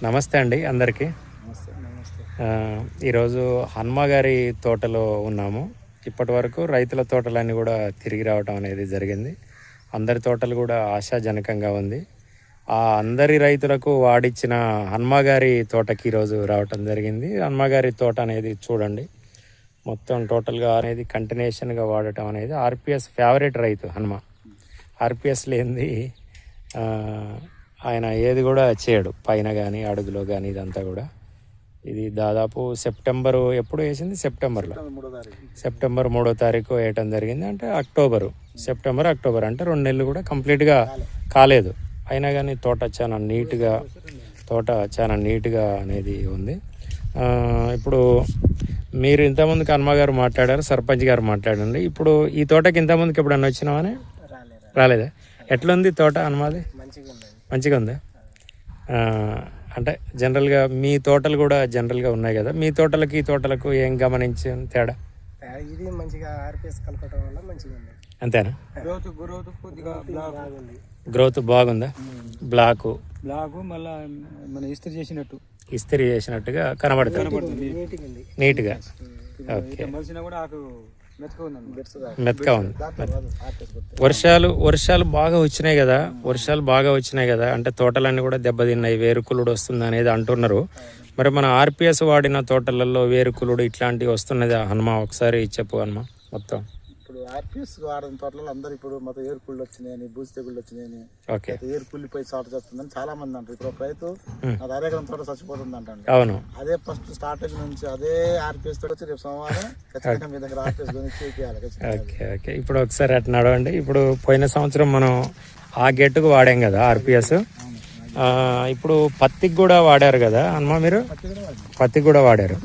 నమస్తే అండి అందరికీ. ఈరోజు హన్మ గారి తోటలో ఉన్నాము. ఇప్పటి వరకు రైతుల తోటలన్నీ కూడా తిరిగి రావటం అనేది జరిగింది. అందరి తోటలు కూడా ఆశాజనకంగా ఉంది. ఆ అందరి రైతులకు వాడిచ్చిన హన్మ గారి తోటకి ఈరోజు రావటం జరిగింది. హన్మ గారి తోట అనేది చూడండి, మొత్తం టోటల్గా అనేది కంటిన్యూషన్గా వాడటం అనేది ఆర్పిఎస్ ఫేవరెట్ రైతు హన్మ. ఆర్పిఎస్ లేనిది ఆయన ఏది కూడా చేయడు, పైన కానీ అడుగులో కానీ. ఇదంతా కూడా ఇది దాదాపు సెప్టెంబరు ఎప్పుడు వేసింది, సెప్టెంబర్ 3వ తారీఖు వేయటం జరిగింది. అంటే సెప్టెంబర్ అక్టోబర్ అంటే 2 నెలలు కూడా కంప్లీట్గా కాలేదు. అయినా కానీ తోట చాలా నీట్గా అనేది ఉంది. ఇప్పుడు మీరు ఇంతకుముందుకు హన్మ గారు మాట్లాడారు, సర్పంచ్ గారు మాట్లాడండి. ఇప్పుడు ఈ తోటకి ఇంతకుముందుకు ఎప్పుడన్నా వచ్చినామని రాలేదా? ఎట్లుంది తోట హన్మది? మంచిగా ఉందా? అంటే జనరల్గా మీ తోటలు కూడా జనరల్గా ఉన్నాయి కదా, మీ తోటలకు ఈ తోటలకు ఏం గమనించి తేడా? ఇది మంచిగా ఆర్పిఎస్ కలపడం వల్ల మంచిగా ఉంది. అంతేనా? గ్రోత్ బాగుందా? బ్లాక్ మళ్ళీ మన ఇస్త్రీ చేసినట్టుగా కనబడుతుంది, నీట్గా. ఓకే, మెత్తగా ఉంది. వర్షాలు బాగా వచ్చినాయి కదా, అంటే తోటలన్నీ కూడా దెబ్బతిన్నాయి, వేరుకులుడు వస్తుంది అనేది అంటున్నారు. మరి మన ఆర్పిఎస్ వాడిన తోటలలో వేరుకులుడు ఇట్లాంటివి వస్తున్నది హన్మ? ఒకసారి చెప్పు హన్మ మొత్తం. ఇప్పుడు ఆర్పిఎస్ వాడిన తోటలలో అందరూ ఇప్పుడు మొత్తం ఏరుకుళ్ళు వచ్చినాయని, బూజు తెగుళ్ళు వచ్చినాయని, ఏరుకుళ్ళిపోయి చోట చేస్తుందని చాలా మంది అంటారు. ఇప్పుడు ఒక రైతు అరేకరం తోట చచ్చిపోతుంది అంటండి. అవును, అదే ఫస్ట్ స్టార్టింగ్ నుంచి అదే ఆర్పిఎస్ తోట వచ్చి రేపు సోమవారం ఖచ్చితంగా మీ దగ్గర ఆర్పిఎస్ చేయాలి. ఓకే, ఇప్పుడు ఒకసారి అట్లా నడవండి. ఇప్పుడు పోయిన సంవత్సరం మనం ఆ గెట్టుకు వాడాం కదా ఆర్పిఎస్. ఇప్పుడు పత్తికి కూడా వాడారు కదా హన్మ మీరు? పత్తికి కూడా వాడారు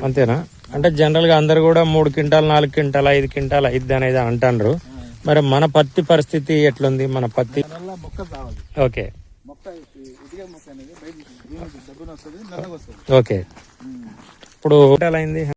అంతేనా? అంటే జనరల్గా అందరు కూడా 3 క్వింటాలు 4 క్వింటాలు 5 క్వింటాలు అయిద్ది అనేది అంటారు. మరి మన పత్తి పరిస్థితి ఎట్లుంది? మన పత్తి ఓకే ఓకే, ఇప్పుడు అయింది